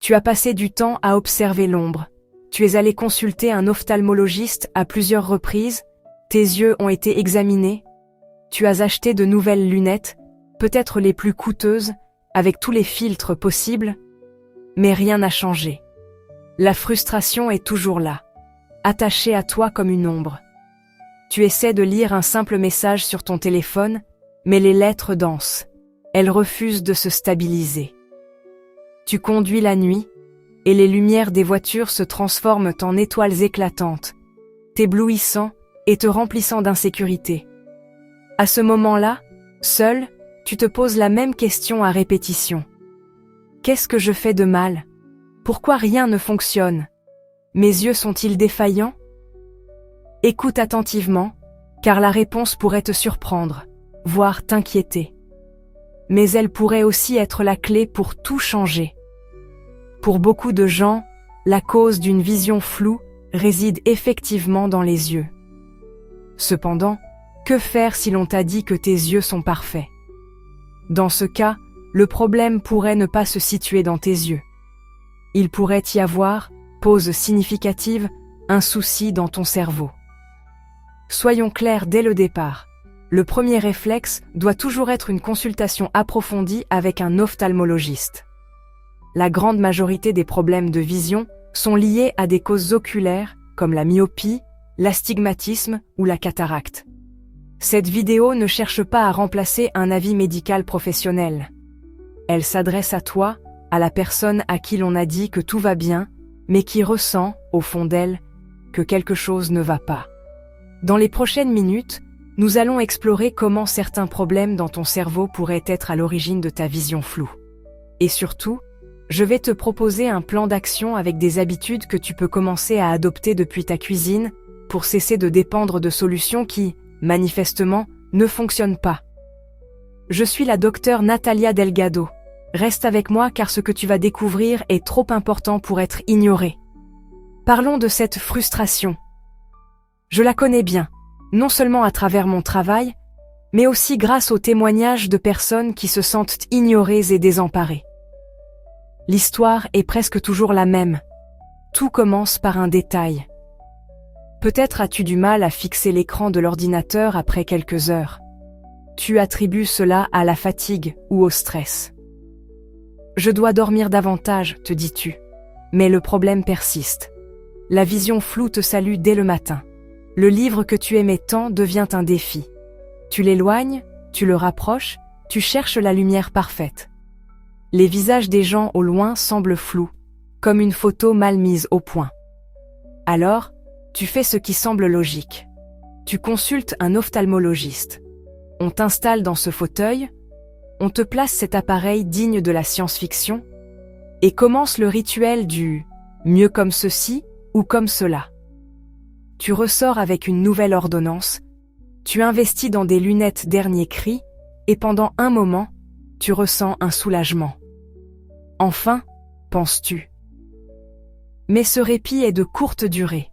Tu as passé du temps à observer l'ombre. Tu es allé consulter un ophtalmologiste à plusieurs reprises. Tes yeux ont été examinés. Tu as acheté de nouvelles lunettes, peut-être les plus coûteuses, avec tous les filtres possibles. Mais rien n'a changé. La frustration est toujours là, attachée à toi comme une ombre. Tu essaies de lire un simple message sur ton téléphone, mais les lettres dansent. Elles refusent de se stabiliser. Tu conduis la nuit, et les lumières des voitures se transforment en étoiles éclatantes, t'éblouissant et te remplissant d'insécurité. À ce moment-là, seul, tu te poses la même question à répétition. Qu'est-ce que je fais de mal? Pourquoi rien ne fonctionne? Mes yeux sont-ils défaillants? Écoute attentivement, car la réponse pourrait te surprendre, voire t'inquiéter. Mais elle pourrait aussi être la clé pour tout changer. Pour beaucoup de gens, la cause d'une vision floue réside effectivement dans les yeux. Cependant, que faire si l'on t'a dit que tes yeux sont parfaits? Dans ce cas, le problème pourrait ne pas se situer dans tes yeux. Il pourrait y avoir, pause significative, un souci dans ton cerveau. Soyons clairs dès le départ. Le premier réflexe doit toujours être une consultation approfondie avec un ophtalmologiste. La grande majorité des problèmes de vision sont liés à des causes oculaires comme la myopie, l'astigmatisme ou la cataracte. Cette vidéo ne cherche pas à remplacer un avis médical professionnel. Elle s'adresse à toi, à la personne à qui l'on a dit que tout va bien, mais qui ressent, au fond d'elle, que quelque chose ne va pas. Dans les prochaines minutes, nous allons explorer comment certains problèmes dans ton cerveau pourraient être à l'origine de ta vision floue. Et surtout, je vais te proposer un plan d'action avec des habitudes que tu peux commencer à adopter depuis ta cuisine pour cesser de dépendre de solutions qui, manifestement, ne fonctionnent pas. Je suis la docteure Natalia Delgado. Reste avec moi car ce que tu vas découvrir est trop important pour être ignoré. Parlons de cette frustration. Je la connais bien, non seulement à travers mon travail, mais aussi grâce aux témoignages de personnes qui se sentent ignorées et désemparées. L'histoire est presque toujours la même. Tout commence par un détail. Peut-être as-tu du mal à fixer l'écran de l'ordinateur après quelques heures. Tu attribues cela à la fatigue ou au stress. Je dois dormir davantage, te dis-tu. Mais le problème persiste. La vision floue te salue dès le matin. Le livre que tu aimais tant devient un défi. Tu l'éloignes, tu le rapproches, tu cherches la lumière parfaite. Les visages des gens au loin semblent flous, comme une photo mal mise au point. Alors, tu fais ce qui semble logique. Tu consultes un ophtalmologiste. On t'installe dans ce fauteuil, on te place cet appareil digne de la science-fiction, et commence le rituel du « mieux comme ceci ou comme cela ». Tu ressors avec une nouvelle ordonnance, tu investis dans des lunettes dernier cri, et pendant un moment, tu ressens un soulagement. Enfin, penses-tu. Mais ce répit est de courte durée.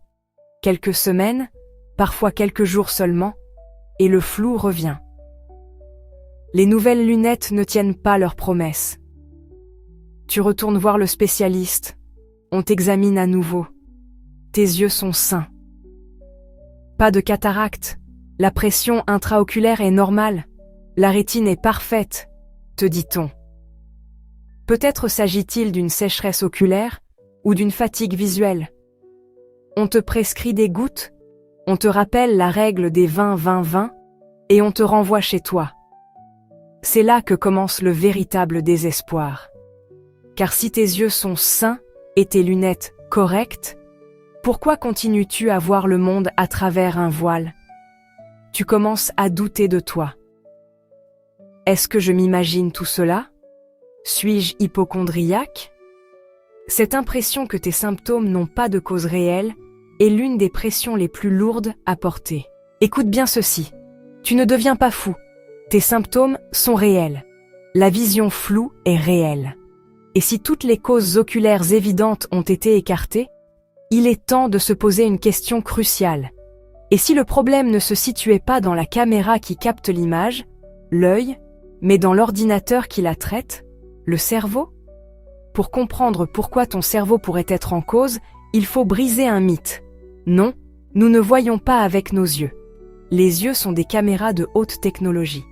Quelques semaines, parfois quelques jours seulement, et le flou revient. Les nouvelles lunettes ne tiennent pas leurs promesses. Tu retournes voir le spécialiste. On t'examine à nouveau. Tes yeux sont sains. Pas de cataracte. La pression intraoculaire est normale. La rétine est parfaite, te dit-on. Peut-être s'agit-il d'une sécheresse oculaire ou d'une fatigue visuelle. On te prescrit des gouttes, on te rappelle la règle des 20-20-20 et on te renvoie chez toi. C'est là que commence le véritable désespoir. Car si tes yeux sont sains et tes lunettes correctes, pourquoi continues-tu à voir le monde à travers un voile? Tu commences à douter de toi. Est-ce que je m'imagine tout cela? Suis-je hypocondriaque? Cette impression que tes symptômes n'ont pas de cause réelle est l'une des pressions les plus lourdes à porter. Écoute bien ceci. Tu ne deviens pas fou. Tes symptômes sont réels. La vision floue est réelle. Et si toutes les causes oculaires évidentes ont été écartées, il est temps de se poser une question cruciale. Et si le problème ne se situait pas dans la caméra qui capte l'image, l'œil, mais dans l'ordinateur qui la traite, le cerveau? Pour comprendre pourquoi ton cerveau pourrait être en cause, il faut briser un mythe. Non, nous ne voyons pas avec nos yeux. Les yeux sont des caméras de haute technologie.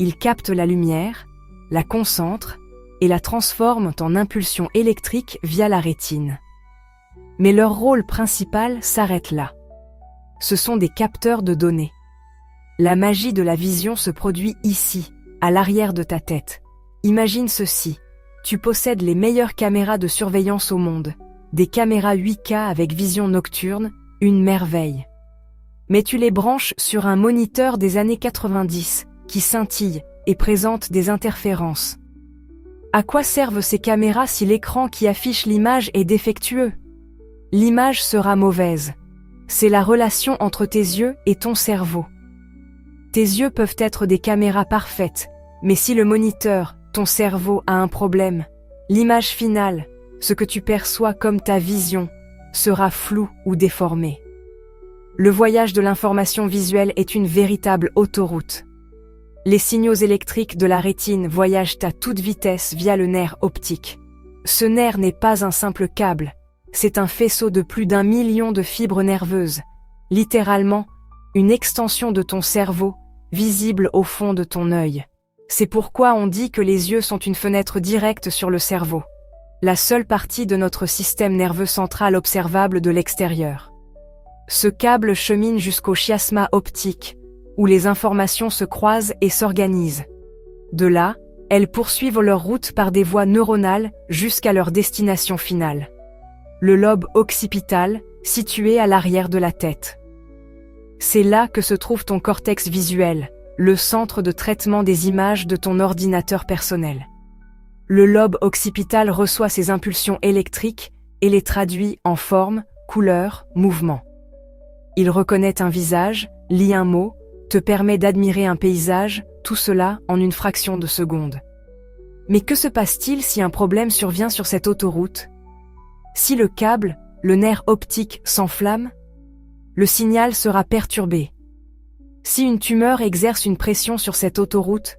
Ils captent la lumière, la concentrent et la transforment en impulsions électriques via la rétine. Mais leur rôle principal s'arrête là. Ce sont des capteurs de données. La magie de la vision se produit ici, à l'arrière de ta tête. Imagine ceci. Tu possèdes les meilleures caméras de surveillance au monde. Des caméras 8K avec vision nocturne, une merveille. Mais tu les branches sur un moniteur des années 90, qui scintille et présente des interférences. À quoi servent ces caméras si l'écran qui affiche l'image est défectueux? L'image sera mauvaise. C'est la relation entre tes yeux et ton cerveau. Tes yeux peuvent être des caméras parfaites, mais si le moniteur, ton cerveau, a un problème, l'image finale, ce que tu perçois comme ta vision, sera floue ou déformée. Le voyage de l'information visuelle est une véritable autoroute. Les signaux électriques de la rétine voyagent à toute vitesse via le nerf optique. Ce nerf n'est pas un simple câble, c'est un faisceau de plus d'1 million de fibres nerveuses, littéralement, une extension de ton cerveau, visible au fond de ton œil. C'est pourquoi on dit que les yeux sont une fenêtre directe sur le cerveau, la seule partie de notre système nerveux central observable de l'extérieur. Ce câble chemine jusqu'au chiasma optique, où les informations se croisent et s'organisent. De là, elles poursuivent leur route par des voies neuronales jusqu'à leur destination finale. Le lobe occipital, situé à l'arrière de la tête. C'est là que se trouve ton cortex visuel, le centre de traitement des images de ton ordinateur personnel. Le lobe occipital reçoit ces impulsions électriques et les traduit en forme, couleur, mouvement. Il reconnaît un visage, lit un mot, te permet d'admirer un paysage, tout cela en une fraction de seconde. Mais que se passe-t-il si un problème survient sur cette autoroute? Si le câble, le nerf optique, s'enflamme, le signal sera perturbé. Si une tumeur exerce une pression sur cette autoroute,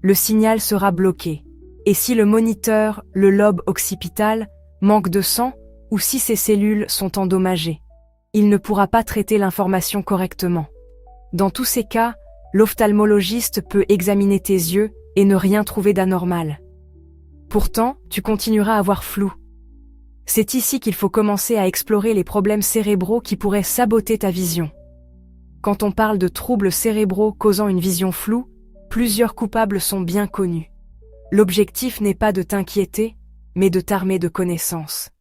le signal sera bloqué. Et si le moniteur, le lobe occipital, manque de sang, ou si ses cellules sont endommagées, il ne pourra pas traiter l'information correctement. Dans tous ces cas, l'ophtalmologiste peut examiner tes yeux et ne rien trouver d'anormal. Pourtant, tu continueras à voir flou. C'est ici qu'il faut commencer à explorer les problèmes cérébraux qui pourraient saboter ta vision. Quand on parle de troubles cérébraux causant une vision floue, plusieurs coupables sont bien connus. L'objectif n'est pas de t'inquiéter, mais de t'armer de connaissances.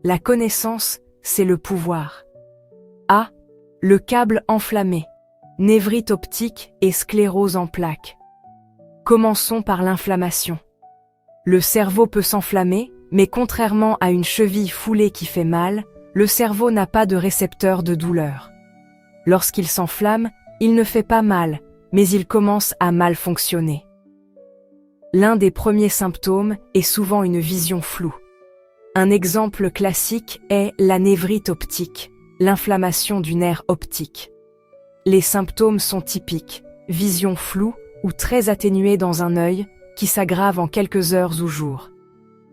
La connaissance, c'est le pouvoir. A. Le câble enflammé, névrite optique et sclérose en plaques. Commençons par l'inflammation. Le cerveau peut s'enflammer, mais contrairement à une cheville foulée qui fait mal, le cerveau n'a pas de récepteur de douleur. Lorsqu'il s'enflamme, il ne fait pas mal, mais il commence à mal fonctionner. L'un des premiers symptômes est souvent une vision floue. Un exemple classique est la névrite optique, l'inflammation du nerf optique. Les symptômes sont typiques, vision floue ou très atténuée dans un œil, qui s'aggrave en quelques heures ou jours.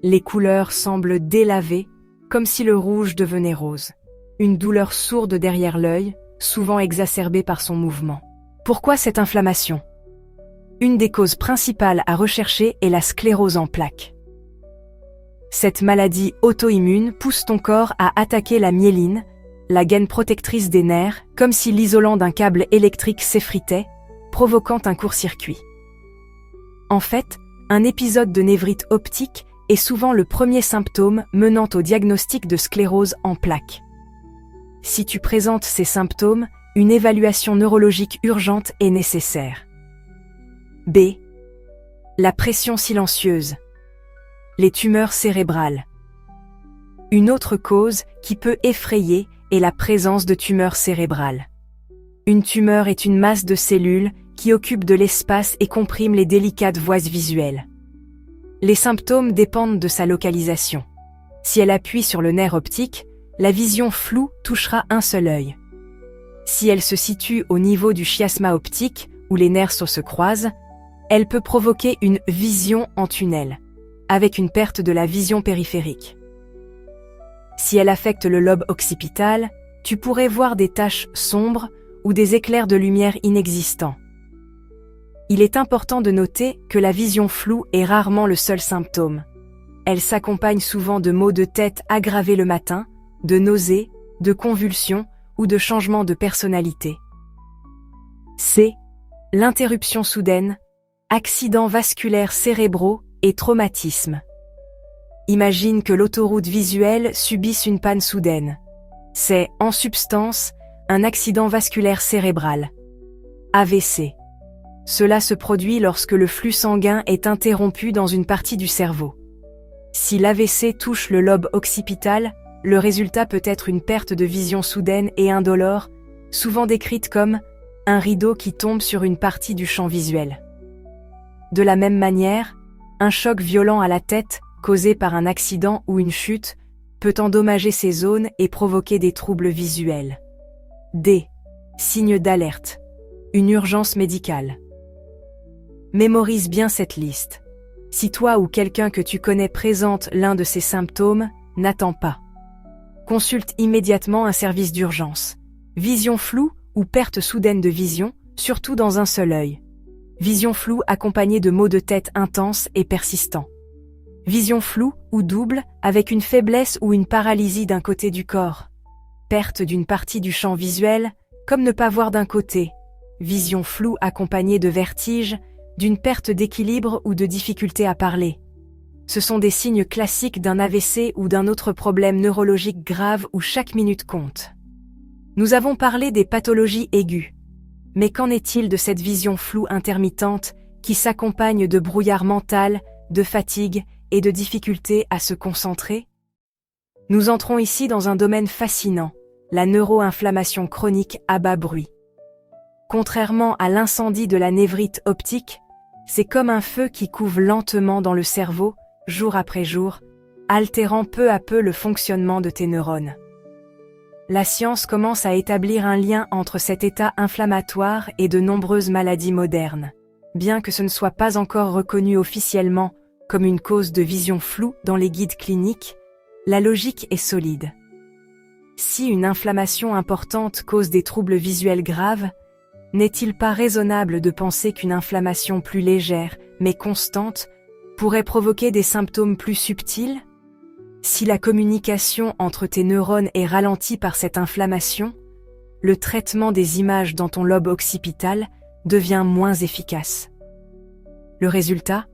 Les couleurs semblent délavées, comme si le rouge devenait rose. Une douleur sourde derrière l'œil, souvent exacerbée par son mouvement. Pourquoi cette inflammation? Une des causes principales à rechercher est la sclérose en plaques. Cette maladie auto-immune pousse ton corps à attaquer la myéline, la gaine protectrice des nerfs, comme si l'isolant d'un câble électrique s'effritait, provoquant un court-circuit. En fait, un épisode de névrite optique est souvent le premier symptôme menant au diagnostic de sclérose en plaques. Si tu présentes ces symptômes, une évaluation neurologique urgente est nécessaire. B. La pression silencieuse. Les tumeurs cérébrales. Une autre cause qui peut effrayer est la présence de tumeurs cérébrales. Une tumeur est une masse de cellules qui occupe de l'espace et comprime les délicates voies visuelles. Les symptômes dépendent de sa localisation. Si elle appuie sur le nerf optique, la vision floue touchera un seul œil. Si elle se situe au niveau du chiasma optique, où les nerfs se croisent, elle peut provoquer une vision en tunnel, avec une perte de la vision périphérique. Si elle affecte le lobe occipital, tu pourrais voir des taches sombres ou des éclairs de lumière inexistants. Il est important de noter que la vision floue est rarement le seul symptôme. Elle s'accompagne souvent de maux de tête aggravés le matin, de nausées, de convulsions ou de changements de personnalité. C. L'interruption soudaine, accidents vasculaires cérébraux et traumatisme. Imagine que l'autoroute visuelle subisse une panne soudaine. C'est, en substance, un accident vasculaire cérébral. AVC. Cela se produit lorsque le flux sanguin est interrompu dans une partie du cerveau. Si l'AVC touche le lobe occipital, le résultat peut être une perte de vision soudaine et indolore, souvent décrite comme un rideau qui tombe sur une partie du champ visuel. De la même manière, un choc violent à la tête, causé par un accident ou une chute, peut endommager ces zones et provoquer des troubles visuels. D. Signe d'alerte. Une urgence médicale. Mémorise bien cette liste. Si toi ou quelqu'un que tu connais présente l'un de ces symptômes, n'attends pas. Consulte immédiatement un service d'urgence. Vision floue ou perte soudaine de vision, surtout dans un seul œil. Vision floue accompagnée de maux de tête intenses et persistants. Vision floue ou double avec une faiblesse ou une paralysie d'un côté du corps. Perte d'une partie du champ visuel, comme ne pas voir d'un côté. Vision floue accompagnée de vertige, d'une perte d'équilibre ou de difficulté à parler. Ce sont des signes classiques d'un AVC ou d'un autre problème neurologique grave où chaque minute compte. Nous avons parlé des pathologies aiguës. Mais qu'en est-il de cette vision floue intermittente qui s'accompagne de brouillard mental, de fatigue et de difficulté à se concentrer? Nous entrons ici dans un domaine fascinant, la neuro-inflammation chronique à bas bruit. Contrairement à l'incendie de la névrite optique, c'est comme un feu qui couve lentement dans le cerveau, jour après jour, altérant peu à peu le fonctionnement de tes neurones. La science commence à établir un lien entre cet état inflammatoire et de nombreuses maladies modernes, bien que ce ne soit pas encore reconnu officiellement comme une cause de vision floue dans les guides cliniques, la logique est solide. Si une inflammation importante cause des troubles visuels graves, n'est-il pas raisonnable de penser qu'une inflammation plus légère, mais constante, pourrait provoquer des symptômes plus subtils? Si la communication entre tes neurones est ralentie par cette inflammation, le traitement des images dans ton lobe occipital devient moins efficace. Le résultat?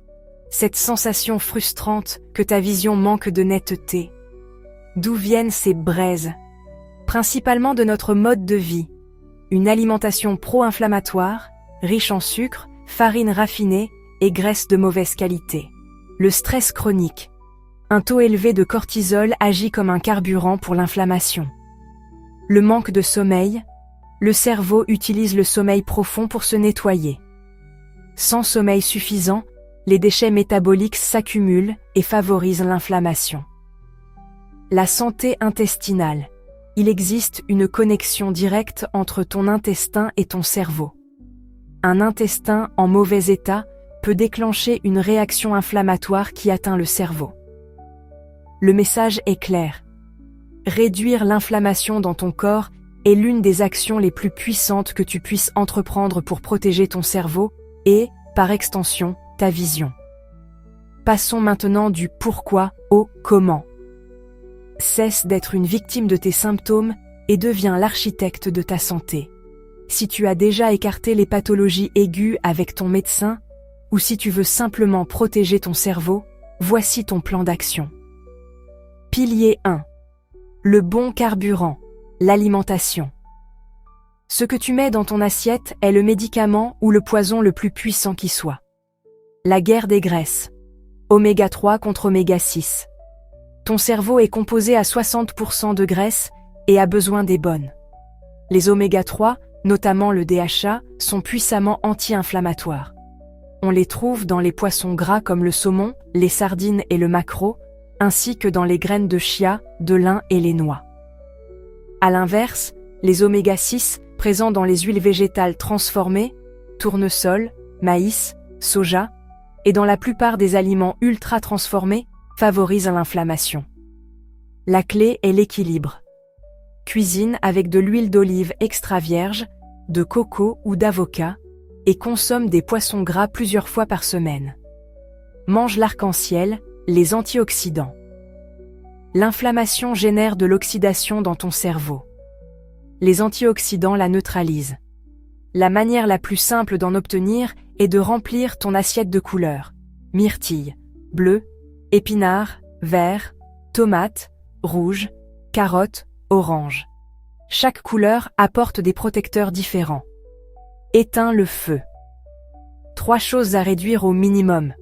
Cette sensation frustrante que ta vision manque de netteté. D'où viennent ces braises? Principalement de notre mode de vie. Une alimentation pro-inflammatoire, riche en sucre, farine raffinée et graisse de mauvaise qualité. Le stress chronique. Un taux élevé de cortisol agit comme un carburant pour l'inflammation. Le manque de sommeil. Le cerveau utilise le sommeil profond pour se nettoyer. Sans sommeil suffisant, les déchets métaboliques s'accumulent et favorisent l'inflammation. La santé intestinale. Il existe une connexion directe entre ton intestin et ton cerveau. Un intestin en mauvais état peut déclencher une réaction inflammatoire qui atteint le cerveau. Le message est clair. Réduire l'inflammation dans ton corps est l'une des actions les plus puissantes que tu puisses entreprendre pour protéger ton cerveau et, par extension, ta vision. Passons maintenant du pourquoi au comment. Cesse d'être une victime de tes symptômes et deviens l'architecte de ta santé. Si tu as déjà écarté les pathologies aiguës avec ton médecin, ou si tu veux simplement protéger ton cerveau, voici ton plan d'action. Pilier 1. Le bon carburant, l'alimentation. Ce que tu mets dans ton assiette est le médicament ou le poison le plus puissant qui soit. La guerre des graisses. Oméga 3 contre oméga 6. Ton cerveau est composé à 60% de graisse et a besoin des bonnes. Les oméga 3, notamment le DHA, sont puissamment anti-inflammatoires. On les trouve dans les poissons gras comme le saumon, les sardines et le maquereau, ainsi que dans les graines de chia, de lin et les noix. À l'inverse, les oméga 6, présents dans les huiles végétales transformées, tournesol, maïs, soja, et dans la plupart des aliments ultra transformés, favorise l'inflammation. La clé est l'équilibre. Cuisine avec de l'huile d'olive extra vierge, de coco ou d'avocat, et consomme des poissons gras plusieurs fois par semaine. Mange l'arc-en-ciel, les antioxydants. L'inflammation génère de l'oxydation dans ton cerveau. Les antioxydants la neutralisent. La manière la plus simple d'en obtenir est de remplir ton assiette de couleurs. Myrtille, bleu, épinard, vert, tomate, rouge, carotte, orange. Chaque couleur apporte des protecteurs différents. Éteins le feu. 3 choses à réduire au minimum.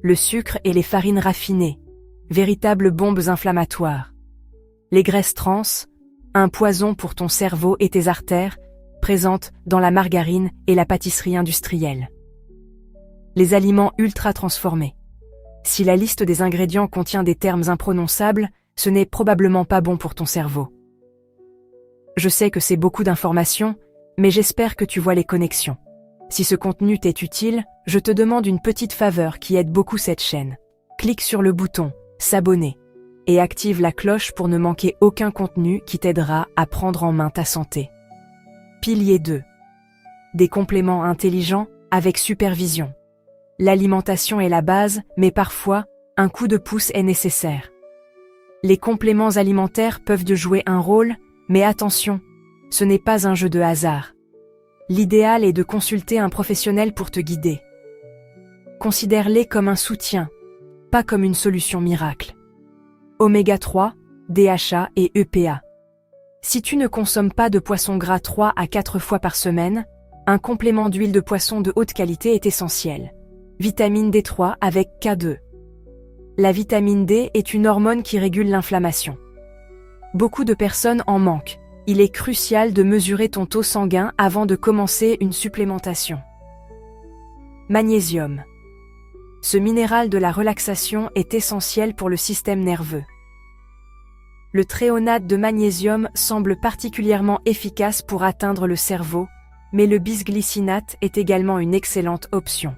Le sucre et les farines raffinées, véritables bombes inflammatoires. Les graisses trans, un poison pour ton cerveau et tes artères, présentes dans la margarine et la pâtisserie industrielle. Les aliments ultra transformés. Si la liste des ingrédients contient des termes imprononçables, ce n'est probablement pas bon pour ton cerveau. Je sais que c'est beaucoup d'informations, mais j'espère que tu vois les connexions. Si ce contenu t'est utile, je te demande une petite faveur qui aide beaucoup cette chaîne. Clique sur le bouton « S'abonner » et active la cloche pour ne manquer aucun contenu qui t'aidera à prendre en main ta santé. Pilier 2. Des compléments intelligents avec supervision. L'alimentation est la base, mais parfois, un coup de pouce est nécessaire. Les compléments alimentaires peuvent jouer un rôle, mais attention, ce n'est pas un jeu de hasard. L'idéal est de consulter un professionnel pour te guider. Considère-les comme un soutien, pas comme une solution miracle. Oméga 3, DHA et EPA. Si tu ne consommes pas de poisson gras 3 à 4 fois par semaine, un complément d'huile de poisson de haute qualité est essentiel. Vitamine D3 avec K2. La vitamine D est une hormone qui régule l'inflammation. Beaucoup de personnes en manquent. Il est crucial de mesurer ton taux sanguin avant de commencer une supplémentation. Magnésium. Ce minéral de la relaxation est essentiel pour le système nerveux. Le thréonate de magnésium semble particulièrement efficace pour atteindre le cerveau, mais le bisglycinate est également une excellente option.